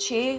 6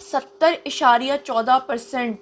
70.14%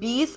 20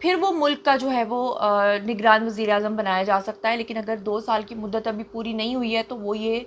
پھر وہ ملک کا جو ہے وہ نگران وزیر اعظم بنایا جا سکتا ہے. لیکن اگر 2 سال کی مدت ابھی پوری نہیں ہوئی ہے تو وہ یہ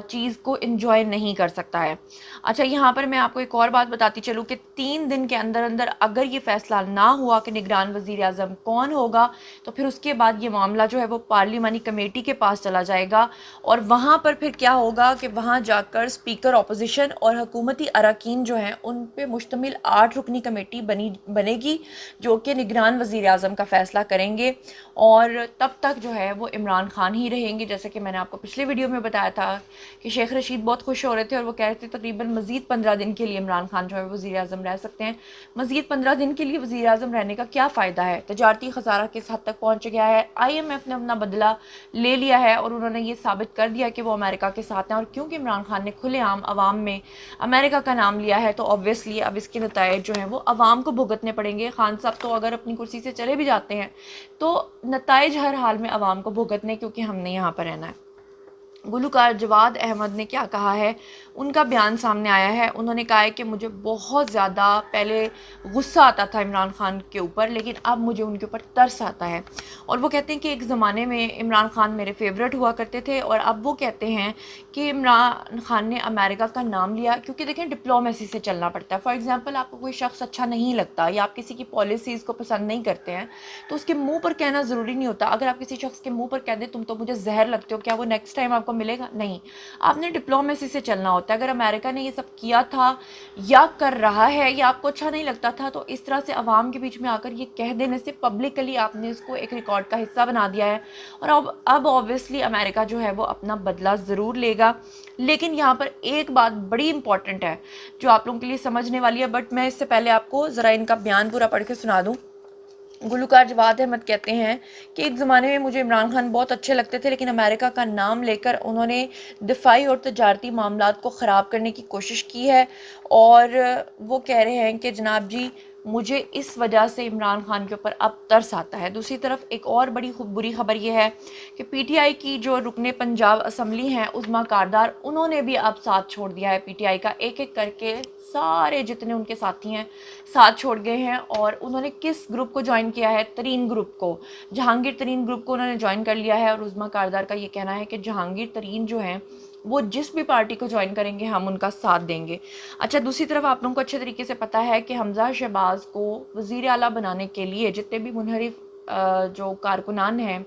چیز کو انجوائے نہیں کر سکتا ہے. اچھا یہاں پر میں آپ کو ایک اور بات بتاتی چلوں کہ 3 دن کے اندر اندر اگر یہ فیصلہ نہ ہوا کہ نگران وزیر اعظم کون ہوگا تو پھر اس کے بعد یہ معاملہ جو ہے وہ پارلیمانی کمیٹی کے پاس چلا جائے گا, اور وہاں پر پھر کیا ہوگا کہ وہاں جا کر اسپیکر اپوزیشن اور حکومتی اراکین جو ہیں ان پہ مشتمل 8 رکنی کمیٹی بنے گی جو کہ نگران وزیر اعظم کا فیصلہ کریں گے, اور تب تک جو ہے وہ عمران خان ہی رہیں گے. جیسے کہ میں نے آپ کو پچھلے ویڈیو میں بتایا تھا کہ شیخ رشید بہت خوش ہو رہے تھے اور وہ کہہ رہے تھے تقریباً مزید 15 دن کے لیے عمران خان جو ہے وزیر اعظم رہ سکتے ہیں. مزید 15 دن کے لیے وزیر اعظم رہنے کا کیا فائدہ ہے؟ تجارتی خسارہ کس حد تک پہنچ گیا ہے, IMF نے اپنا بدلہ لے لیا ہے اور انہوں نے یہ ثابت کر دیا کہ وہ امریکہ کے ساتھ ہیں, اور کیونکہ عمران خان نے کھلے عام عوام میں امریکہ کا نام لیا ہے تو obviously اب اس کے نتائج جو ہیں وہ عوام کو بھگتنے پڑیں گے. خان صاحب تو اگر اپنی کرسی سے چلے بھی جاتے ہیں تو نتائج ہر حال میں عوام کو بھگتنے, کیونکہ ہم نے یہاں پر رہنا ہے. گلوکار جواد احمد نے کیا کہا ہے, ان کا بیان سامنے آیا ہے. انہوں نے کہا ہے کہ مجھے بہت زیادہ پہلے غصہ آتا تھا عمران خان کے اوپر, لیکن اب مجھے ان کے اوپر ترس آتا ہے. اور وہ کہتے ہیں کہ ایک زمانے میں عمران خان میرے فیورٹ ہوا کرتے تھے, اور اب وہ کہتے ہیں کہ عمران خان نے امریکہ کا نام لیا کیونکہ دیکھیں ڈپلومیسی سے چلنا پڑتا ہے. فار ایگزامپل آپ کو کوئی شخص اچھا نہیں لگتا یا آپ کسی کی پالیسیز کو پسند نہیں کرتے ہیں تو اس کے منہ پر کہنا ضروری نہیں ہوتا. اگر آپ کسی شخص کے منہ پر کہہ دیں تم تو مجھے زہر لگتے ہو, کیا وہ نیکسٹ ٹائم آپ کو ملے گا؟ نہیں. آپ نے ڈپلومیسی سے چلنا ہوتا ہے. اگر امریکہ نے یہ سب کیا تھا یا کر رہا ہے یا آپ کو اچھا نہیں لگتا تھا تو اس طرح سے عوام کے بیچ میں آ کر یہ کہہ دینے سے پبلکلی آپ نے اس کو ایک ریکارڈ کا حصہ بنا دیا ہے. اور اب obviously امریکہ جو ہے وہ اپنا بدلہ ضرور لے گا. لیکن یہاں پر ایک بات بڑی امپورٹنٹ ہے جو آپ لوگوں کے لیے سمجھنے والی ہے, بٹ میں اس سے پہلے آپ کو ذرا ان کا بیان پورا پڑھ کے سنا دوں. گلوکار جواد احمد کہتے ہیں کہ ایک زمانے میں مجھے عمران خان بہت اچھے لگتے تھے, لیکن امریکہ کا نام لے کر انہوں نے دفاعی اور تجارتی معاملات کو خراب کرنے کی کوشش کی ہے. اور وہ کہہ رہے ہیں کہ جناب جی مجھے اس وجہ سے عمران خان کے اوپر اب ترس آتا ہے. دوسری طرف ایک اور بری خبر یہ ہے کہ PTI کی جو رکن پنجاب اسمبلی ہیں عظمیٰ کاردار, انہوں نے بھی اب ساتھ چھوڑ دیا ہے PTI کا. ایک ایک کر کے سارے جتنے ان کے ساتھی ہیں ساتھ چھوڑ گئے ہیں, اور انہوں نے کس گروپ کو جوائن کیا ہے؟ ترین گروپ کو, جہانگیر ترین گروپ کو انہوں نے جوائن کر لیا ہے. اور عظمیٰ کاردار کا یہ کہنا ہے کہ جہانگیر ترین جو ہیں وہ جس بھی پارٹی کو جوائن کریں گے ہم ان کا ساتھ دیں گے. اچھا دوسری طرف آپ لوگوں کو اچھے طریقے سے پتہ ہے کہ حمزہ شہباز کو وزیر اعلیٰ بنانے کے لیے جتنے بھی منحرف جو کارکنان ہیں,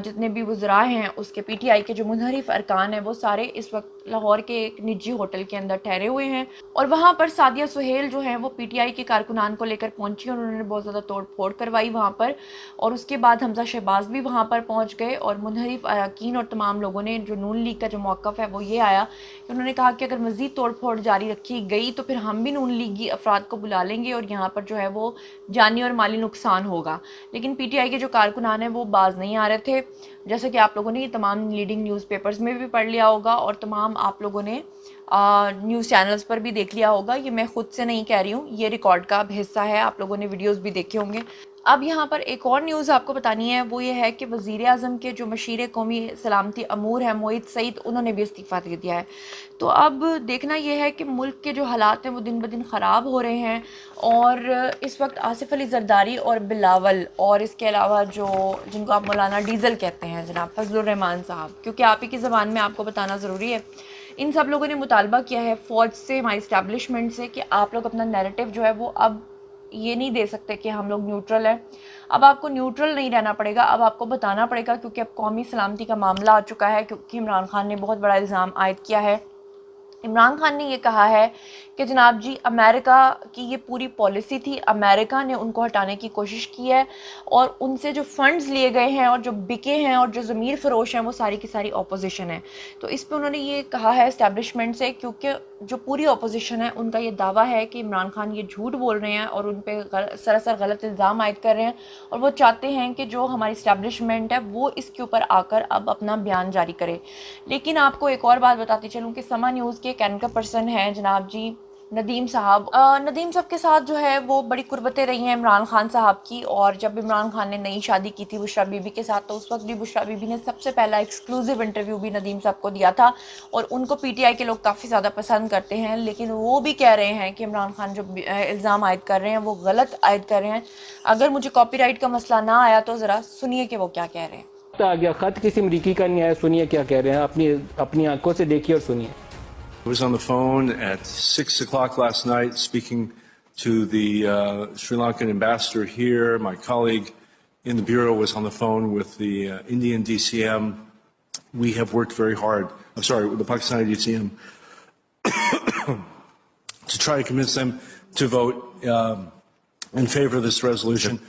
جتنے بھی وزراء ہیں اس کے PTI کے جو منحرف ارکان ہیں وہ سارے اس وقت لاہور کے ایک نجی ہوٹل کے اندر ٹھہرے ہوئے ہیں. اور وہاں پر سعدیہ سہیل جو ہیں وہ PTI کے کارکنان کو لے کر پہنچی اور انہوں نے بہت زیادہ توڑ پھوڑ کروائی وہاں پر. اور اس کے بعد حمزہ شہباز بھی وہاں پر پہنچ گئے, اور منحرف اراکین اور تمام لوگوں نے جو نون لیگ کا جو موقف ہے وہ یہ آیا کہ انہوں نے کہا کہ اگر مزید توڑ پھوڑ جاری رکھی گئی تو پھر ہم بھی نون لیگی افراد کو بلا لیں گے اور یہاں پر جو ہے وہ جانی اور مالی نقصان ہوگا. لیکن PTI کے جو کارکنان ہیں وہ باز نہیں آ رہے تھے, جیسا کہ آپ لوگوں نے یہ تمام لیڈنگ نیوز پیپرز میں بھی پڑھ لیا ہوگا اور تمام آپ لوگوں نے نیوز چینلز پر بھی دیکھ لیا ہوگا. یہ میں خود سے نہیں کہہ رہی ہوں, یہ ریکارڈ کا اب حصہ ہے, آپ لوگوں نے ویڈیوز بھی دیکھے ہوں گے. اب یہاں پر ایک اور نیوز آپ کو بتانی ہے, وہ یہ ہے کہ وزیر اعظم کے جو مشیر قومی سلامتی امور ہیں معید سعید, انہوں نے بھی استعفیٰ دے دیا ہے. تو اب دیکھنا یہ ہے کہ ملک کے جو حالات ہیں وہ دن بدن خراب ہو رہے ہیں, اور اس وقت آصف علی زرداری اور بلاول اور اس کے علاوہ جن کو آپ مولانا ڈیزل کہتے ہیں جناب فضل الرحمان صاحب, کیونکہ آپ ہی کی زبان میں آپ کو بتانا ضروری ہے, ان سب لوگوں نے مطالبہ کیا ہے فوج سے, ہماری اسٹیبلشمنٹ سے, کہ آپ لوگ اپنا نیریٹو جو ہے وہ اب یہ نہیں دے سکتے کہ ہم لوگ نیوٹرل ہیں. اب آپ کو نیوٹرل نہیں رہنا پڑے گا, اب آپ کو بتانا پڑے گا, کیونکہ اب قومی سلامتی کا معاملہ آ چکا ہے. کیونکہ عمران خان نے بہت بڑا الزام عائد کیا ہے. عمران خان نے یہ کہا ہے کہ جناب جی امریکہ کی یہ پوری پالیسی تھی, امریکہ نے ان کو ہٹانے کی کوشش کی ہے, اور ان سے جو فنڈز لیے گئے ہیں اور جو بکے ہیں اور جو ضمیر فروش ہیں وہ ساری کی ساری اپوزیشن ہے. تو اس پہ انہوں نے یہ کہا ہے اسٹیبلشمنٹ سے, کیونکہ جو پوری اپوزیشن ہے ان کا یہ دعویٰ ہے کہ عمران خان یہ جھوٹ بول رہے ہیں اور ان پہ سراسر غلط الزام عائد کر رہے ہیں, اور وہ چاہتے ہیں کہ جو ہماری اسٹیبلشمنٹ ہے وہ اس کے اوپر آ کر اب اپنا بیان جاری کرے. لیکن آپ کو ایک اور بات بتاتی چلوں کہ سما نیوز کے ایک اینکر پرسن ہیں جناب جی ندیم صاحب کے ساتھ جو ہے وہ بڑی قربتیں رہی ہیں عمران خان صاحب کی، اور جب عمران خان نے نئی شادی کی تھی بشریٰ بی بی کے ساتھ تو اس وقت بھی بشریٰ بی بی نے سب سے پہلا ایکسکلوزیو انٹرویو بھی ندیم صاحب کو دیا تھا، اور ان کو پی ٹی آئی کے لوگ کافی زیادہ پسند کرتے ہیں، لیکن وہ بھی کہہ رہے ہیں کہ عمران خان جو الزام عائد کر رہے ہیں وہ غلط عائد کر رہے ہیں۔ اگر مجھے کاپی رائٹ کا مسئلہ نہ آیا تو ذرا سنیے کہ وہ کیا کہہ رہے ہیں۔ آ گیا خط کسی امریکی کا نہیں آیا، سنیے کیا کہہ رہے ہیں، اپنی آنکھوں سے دیکھیے اور سنیے۔ I was on the phone at 6 o'clock last night speaking to the Sri Lankan ambassador here. My colleague in the bureau was on the phone with the Indian DCM. We have worked very hard, with the Pakistani DCM, to try to convince them to vote in favor of this resolution.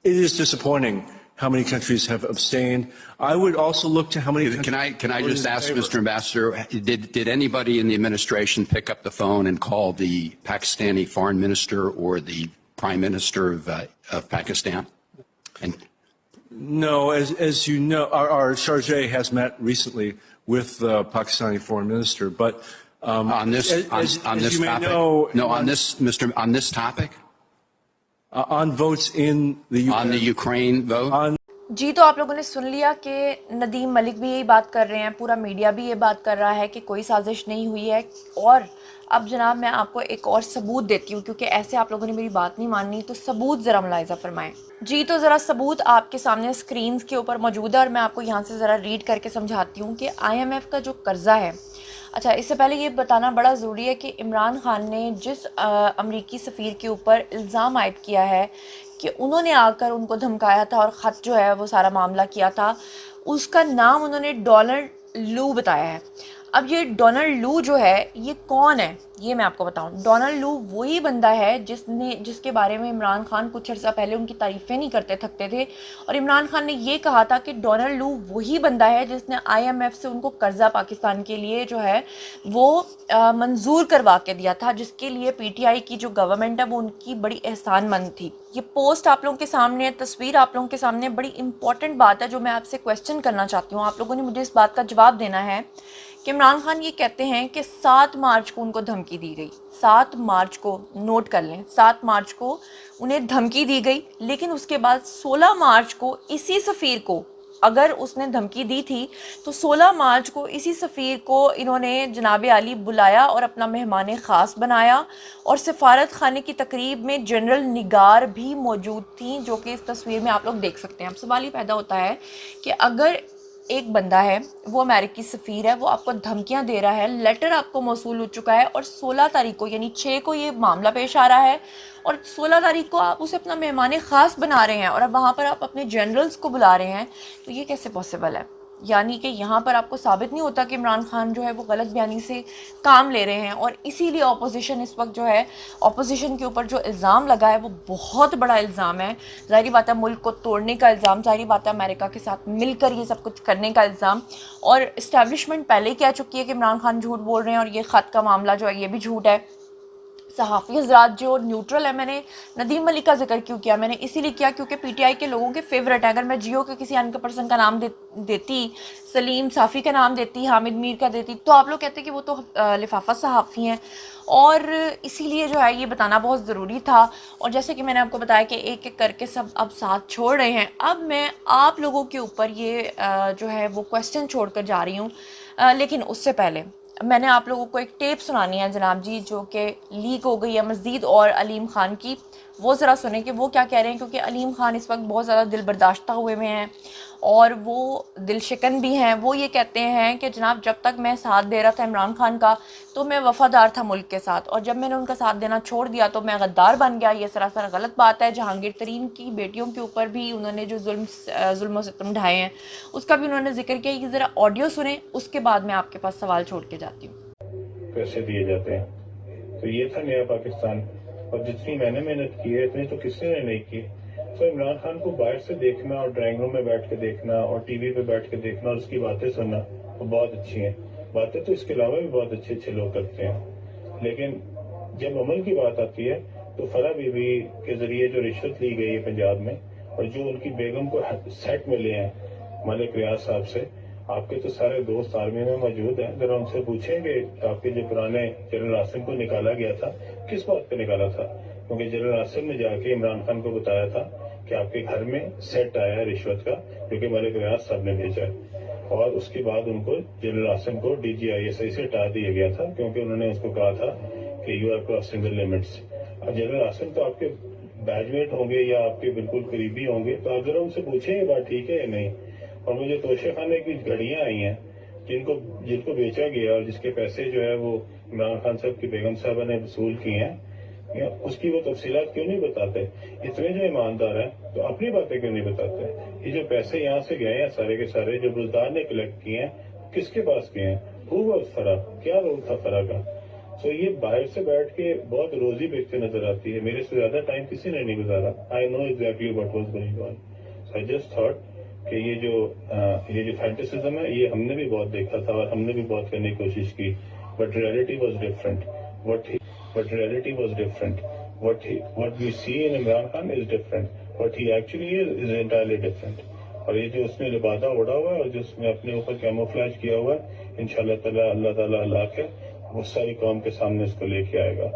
It is disappointing how many countries have abstained. I would also look to how many countries. Can I just ask, Mr. Ambassador, did anybody in the administration pick up the phone and call the Pakistani foreign minister or the prime minister of Pakistan? And No, as you know, our Sharjah has met recently with the Pakistani foreign minister, but on this you may topic? know, On this topic? On votes in the UN. On the Ukraine vote? جی تو آپ لوگوں نے سن لیا کہ ندیم ملک بھی یہی بات کر رہے ہیں، پورا میڈیا بھی یہ بات کر رہا ہے کہ کوئی سازش نہیں ہوئی ہے، اور اب جناب میں آپ کو ایک اور ثبوت دیتی ہوں، کیونکہ ایسے آپ لوگوں نے میری بات نہیں ماننی، تو ثبوت ذرا ملاحظہ فرمائیں۔ جی تو ذرا ثبوت آپ کے سامنے سکرینز کے اوپر موجود ہے، اور میں آپ کو یہاں سے ذرا ریڈ کر کے سمجھاتی ہوں کہ آئی ایم ایف کا جو قرضہ ہے۔ اچھا، اس سے پہلے یہ بتانا بڑا ضروری ہے کہ عمران خان نے جس امریکی سفیر کے اوپر الزام عائد کیا ہے کہ انہوں نے آ کر ان کو دھمکایا تھا اور خط جو ہے وہ سارا معاملہ کیا تھا، اس کا نام انہوں نے ڈونلڈ لو بتایا ہے۔ اب یہ ڈونلڈ لو جو ہے یہ کون ہے یہ میں آپ کو بتاؤں۔ ڈونلڈ لو وہی بندہ ہے جس کے بارے میں عمران خان کچھ عرصہ پہلے ان کی تعریفیں نہیں کرتے تھکتے تھے، اور عمران خان نے یہ کہا تھا کہ ڈونلڈ لو وہی بندہ ہے جس نے آئی ایم ایف سے ان کو قرضہ پاکستان کے لیے جو ہے وہ منظور کروا کے دیا تھا، جس کے لیے پی ٹی آئی کی جو گورنمنٹ ہے وہ ان کی بڑی احسان مند تھی۔ یہ پوسٹ آپ لوگوں کے سامنے، تصویر آپ لوگوں کے سامنے، بڑی امپورٹنٹ بات ہے جو میں آپ سے کویسچن کرنا چاہتی ہوں۔ آپ لوگوں نے مجھے اس بات کا جواب دینا ہے کہ عمران خان یہ کہتے ہیں کہ 7 مارچ کو ان کو دھمکی دی گئی، 7 مارچ کو نوٹ کر لیں، 7 مارچ کو انہیں دھمکی دی گئی، لیکن اس کے بعد 16 مارچ کو اسی سفیر کو، اگر اس نے دھمکی دی تھی تو 16 مارچ کو اسی سفیر کو انہوں نے جناب عالی بلایا اور اپنا مہمان خاص بنایا، اور سفارت خانے کی تقریب میں جنرل نگار بھی موجود تھیں، جو کہ اس تصویر میں آپ لوگ دیکھ سکتے ہیں۔ اب سوال یہ پیدا ہوتا ہے کہ اگر ایک بندہ ہے، وہ امریکی سفیر ہے، وہ آپ کو دھمکیاں دے رہا ہے، لیٹر آپ کو موصول ہو چکا ہے، اور 16 تاریخ کو یعنی 6 کو یہ معاملہ پیش آ رہا ہے، اور 16 تاریخ کو آپ اسے اپنا مہمان خاص بنا رہے ہیں، اور اب وہاں پر آپ اپنے جنرلز کو بلا رہے ہیں، تو یہ کیسے پاسبل ہے؟ یعنی کہ یہاں پر آپ کو ثابت نہیں ہوتا کہ عمران خان جو ہے وہ غلط بیانی سے کام لے رہے ہیں، اور اسی لیے اپوزیشن اس وقت جو ہے، اپوزیشن کے اوپر جو الزام لگا ہے وہ بہت بڑا الزام ہے۔ ظاہری بات ہے ملک کو توڑنے کا الزام، ظاہری بات ہے امریکہ کے ساتھ مل کر یہ سب کچھ کرنے کا الزام، اور اسٹیبلشمنٹ پہلے ہی کہہ چکی ہے کہ عمران خان جھوٹ بول رہے ہیں، اور یہ خط کا معاملہ جو ہے یہ بھی جھوٹ ہے۔ صحافی حضرات جو نیوٹرل ہے، میں نے ندیم ملک کا ذکر کیوں کیا؟ میں نے اسی لیے کیا کیونکہ پی ٹی آئی کے لوگوں کے فیوریٹ ہیں۔ اگر میں جیو کے کسی ان پرسن کا نام دیتی، سلیم صافی کا نام دیتی، حامد میر کا دیتی، تو آپ لوگ کہتے کہ وہ تو لفافہ صحافی ہیں، اور اسی لیے جو ہے یہ بتانا بہت ضروری تھا۔ اور جیسے کہ میں نے آپ کو بتایا کہ ایک ایک کر کے سب اب ساتھ چھوڑ رہے ہیں، اب میں آپ لوگوں کے اوپر یہ جو ہے وہ کویسچن چھوڑ کر جا رہی ہوں، لیکن اس سے پہلے میں نے آپ لوگوں کو ایک ٹیپ سنانی ہے جناب جی، جو کہ لیک ہو گئی ہے مزید اور علیم خان کی، وہ ذرا سنیں کہ وہ کیا کہہ رہے ہیں، کیونکہ علیم خان اس وقت بہت زیادہ دل برداشتہ ہوئے ہیں اور وہ دل شکن بھی ہیں۔ وہ یہ کہتے ہیں کہ جناب جب تک میں ساتھ دے رہا تھا عمران خان کا تو میں وفادار تھا ملک کے ساتھ، اور جب میں نے ان کا ساتھ دینا چھوڑ دیا تو میں غدار بن گیا۔ یہ سراسر غلط بات ہے۔ جہانگیر ترین کی بیٹیوں کے اوپر بھی انہوں نے جو ظلم و ستم ڈھائے ہیں اس کا بھی انہوں نے ذکر کیا۔ یہ ذرا آڈیو سنیں، اس کے بعد میں آپ کے پاس سوال چھوڑ کے جاتی ہوں۔ پیسے دیے جاتے ہیں، تو یہ تھا نیا پاکستان، اور جتنی میں نے محنت کی ہے اتنی تو کسی نے نہیں کی۔ تو عمران خان کو باہر سے دیکھنا اور ڈرائنگ روم میں بیٹھ کے دیکھنا اور ٹی وی پہ بیٹھ کے دیکھنا اور اس کی باتیں سننا وہ بہت اچھی ہیں، باتیں تو اس کے علاوہ بھی بہت اچھے اچھے لوگ کرتے ہیں، لیکن جب عمل کی بات آتی ہے تو فرح بی بی کے ذریعے جو رشوت لی گئی ہے پنجاب میں، اور جو ان کی بیگم کو سیٹ ملے ہیں ملک ریاض صاحب سے، آپ کے تو سارے دوست آرمی میں موجود ہیں, ذرا ان سے پوچھیں کہ آپ کے جو پرانے جنرل عاصم کو نکالا گیا تھا کس بات پہ نکالا تھا, کیونکہ جنرل عاصم نے جا کے عمران خان کو بتایا تھا کہ آپ کے گھر میں سیٹ آیا ہے رشوت کا جو کہ ملک ریاض صاحب نے بھیجا ہے, اور اس کے بعد ان کو جنرل عاصم کو DGISI سے ہٹا دیا گیا تھا کیونکہ انہوں نے اس کو کہا تھا کہ you are crossing the limits. General Asim تو آپ کے بیچ میٹ ہوں گے یا آپ کے بالکل قریبی ہوں گے, تو اگر ان سے پوچھیں یہ بات ٹھیک ہے یا نہیں. اور مجھے توشے خانے کی گھڑیاں آئی ہیں جن کو بیچا گیا اور جس کے پیسے جو ہے وہ عمران خان صاحب کی بیگم صاحبہ نے وصول کی ہیں, اس کی وہ تفصیلات کیوں نہیں بتاتے؟ اتنے جو ایماندار ہیں تو اپنی باتیں کیوں نہیں بتاتے؟ یہ جو پیسے یہاں سے گئے ہیں سارے کے سارے جو بزدار نے کلیکٹ کیے ہیں کس کے پاس گئے ہیں؟ ہو واز فرا, کیا رول تھا فرا کا؟ سو یہ باہر سے بیٹھ کے بہت روزی بیچتے نظر آتی ہے, میرے سے زیادہ ٹائم کسی نے نہیں گزارا. I know exactly what was going on. So I just thought کہ یہ جو فینٹیسزم ہے یہ ہم نے بھی بہت دیکھا تھا اور ہم نے بھی بہت کرنے کی کوشش کی, but reality was different. But reality was different. What we see in Imran Khan is different. What he actually is entirely different. اور یہ جو اس نے لبادہ اڑا ہوا ہے اور جو اس نے اپنے اوپر کیموفلیج کیا ہوا ہے, انشاءاللہ تعالی اللہ تعالیٰ لا کے وہ ساری قوم کے سامنے اس کو لے کے آئے گا.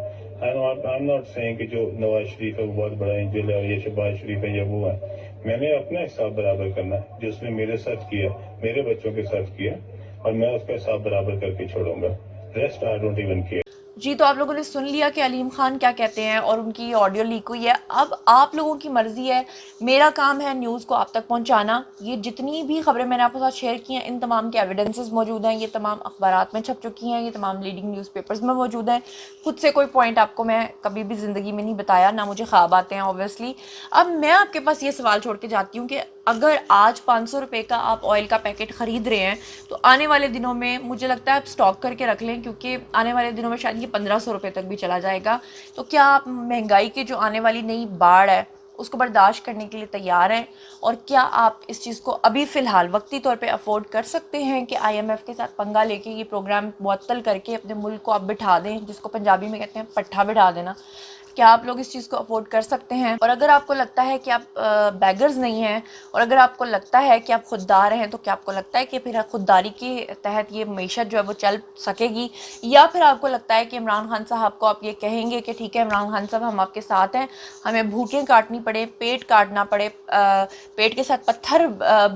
I'm not saying کہ جو نواز شریف ہے وہ بہت بڑا انجل ہے اور یہ شہباز شریف ہے یا وہ ہے. میں نے اپنا حساب برابر کرنا ہے جو اس نے میرے ساتھ کیا, میرے بچوں کے ساتھ کیا, اور میں اس کا حساب برابر کر کے چھوڑوں گا. Rest I don't even care. جی تو آپ لوگوں نے سن لیا کہ علیم خان کیا کہتے ہیں اور ان کی آڈیو لیک ہوئی ہے. اب آپ لوگوں کی مرضی ہے, میرا کام ہے نیوز کو آپ تک پہنچانا. یہ جتنی بھی خبریں میں نے آپ کے ساتھ شیئر کی ہیں ان تمام کے ایویڈنسز موجود ہیں, یہ تمام اخبارات میں چھپ چکی ہیں, یہ تمام لیڈنگ نیوز پیپرز میں موجود ہیں. خود سے کوئی پوائنٹ آپ کو میں کبھی بھی زندگی میں نہیں بتایا, نہ مجھے خواب آتے ہیں اوبویسلی. اب میں آپ کے پاس یہ سوال چھوڑ کے جاتی ہوں کہ اگر آج 500 روپے کا آپ آئل کا پیکٹ خرید رہے ہیں تو آنے والے دنوں میں مجھے لگتا ہے آپ سٹاک کر کے رکھ لیں, کیونکہ آنے والے دنوں میں شاید یہ 1500 روپے تک بھی چلا جائے گا. تو کیا آپ مہنگائی کی جو آنے والی نئی باڑھ ہے اس کو برداشت کرنے کے لیے تیار ہیں, اور کیا آپ اس چیز کو ابھی فی الحال وقتی طور پہ افورڈ کر سکتے ہیں کہ IMF کے ساتھ پنگا لے کے یہ پروگرام معطل کر کے اپنے ملک کو آپ بٹھا دیں, جس کو پنجابی میں کہتے ہیں پٹھا بٹھا دینا؟ کیا آپ لوگ اس چیز کو افورڈ کر سکتے ہیں؟ اور اگر آپ کو لگتا ہے کہ آپ بیگرز نہیں ہیں, اور اگر آپ کو لگتا ہے کہ آپ خوددار ہیں, تو کیا آپ کو لگتا ہے کہ پھر خودداری کے تحت یہ معیشت جو ہے وہ چل سکے گی؟ یا پھر آپ کو لگتا ہے کہ عمران خان صاحب کو آپ یہ کہیں گے کہ ٹھیک ہے عمران خان صاحب ہم آپ کے ساتھ ہیں, ہمیں بھوکیں کاٹنی پڑے, پیٹ کاٹنا پڑے, پیٹ کے ساتھ پتھر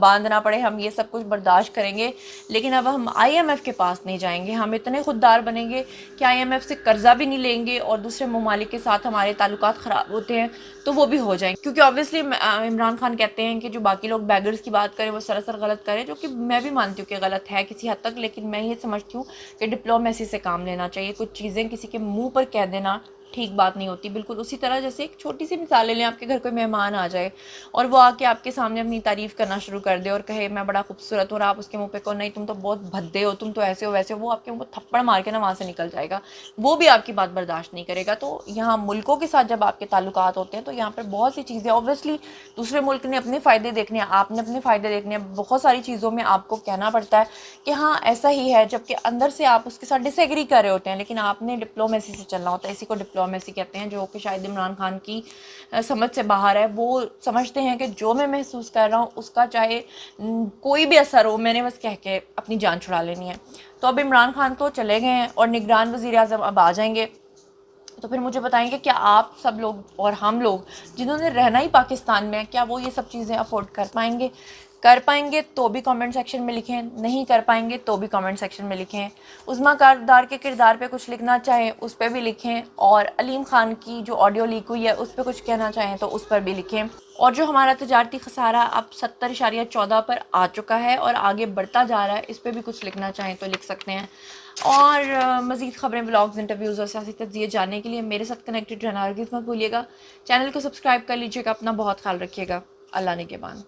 باندھنا پڑے, ہم یہ سب کچھ برداشت کریں گے, لیکن اب ہم IMF کے پاس نہیں جائیں گے, ہم اتنے خوددار بنیں گے کہ IMF سے قرضہ بھی نہیں لیں گے, اور دوسرے ممالک کے ساتھ ہمارے تعلقات خراب ہوتے ہیں تو وہ بھی ہو جائیں گے. کیونکہ obviously عمران خان کہتے ہیں کہ جو باقی لوگ بیگرز کی بات کریں وہ سراسر غلط کریں, جو کہ میں بھی مانتی ہوں کہ غلط ہے کسی حد تک, لیکن میں یہ سمجھتی ہوں کہ ڈپلومیسی سے کام لینا چاہیے. کچھ چیزیں کسی کے منہ پر کہہ دینا ٹھیک بات نہیں ہوتی. بالکل اسی طرح جیسے ایک چھوٹی سی مثال لے لیں, آپ کے گھر کوئی مہمان آ جائے اور وہ آ کے آپ کے سامنے اپنی تعریف کرنا شروع کر دے اور کہے میں بڑا خوبصورت ہوں, اور آپ اس کے منہ پہ کہو نہیں تم تو بہت بھدے ہو, تم تو ایسے ہو ویسے ہو, وہ آپ کے منہ پہ تھپڑ مار کے نا وہاں سے نکل جائے گا, وہ بھی آپ کی بات برداشت نہیں کرے گا. تو یہاں ملکوں کے ساتھ جب آپ کے تعلقات ہوتے ہیں تو یہاں پر بہت سی چیزیں اوبویسلی دوسرے ملک نے اپنے فائدے دیکھنے ہیں, آپ نے اپنے فائدے دیکھنے ہیں, بہت ساری چیزوں میں آپ کو کہنا پڑتا ہے کہ ہاں ایسا ہی ہے, جبکہ اندر سے آپ اس کے ساتھ ڈس ایگری کر رہے ہوتے ہیں, لیکن آپ نے ڈپلومیسی سے چلنا ہوتا ہے. اسی کو ڈپلومیسی کہتے ہیں, جو کہ شاید عمران خان کی سمجھ سے باہر ہے. وہ سمجھتے ہیں کہ جو میں محسوس کر رہا ہوں اس کا چاہے کوئی بھی اثر ہو, میں نے بس کہہ کے اپنی جان چھڑا لینی ہے. تو اب عمران خان تو چلے گئے ہیں اور نگران وزیر اعظم اب آ جائیں گے, تو پھر مجھے بتائیں کہ کیا آپ سب لوگ اور ہم لوگ جنہوں نے رہنا ہی پاکستان میں, کیا وہ یہ سب چیزیں افورڈ کر پائیں گے؟ کر پائیں گے تو بھی کامنٹ سیکشن میں لکھیں, نہیں کر پائیں گے تو بھی کامنٹ سیکشن میں لکھیں. عظمیٰ کردار کے کردار پہ کچھ لکھنا چاہیں اس پہ بھی لکھیں, اور علیم خان کی جو آڈیو لیک ہوئی ہے اس پہ کچھ کہنا چاہیں تو اس پر بھی لکھیں. اور جو ہمارا تجارتی خسارہ اب 70.14 پر آ چکا ہے اور آگے بڑھتا جا رہا ہے, اس پہ بھی کچھ لکھنا چاہیں تو لکھ سکتے ہیں. اور مزید خبریں, ولاگز, انٹرویوز اور سیاسی تجزیے جاننے کے لیے میرے ساتھ کنیکٹڈ رہنا ہرگز مت بھولیے گا. چینل کو سبسکرائب کر لیجیے گا. اپنا بہت خیال رکھیے گا. اللہ نگہبان.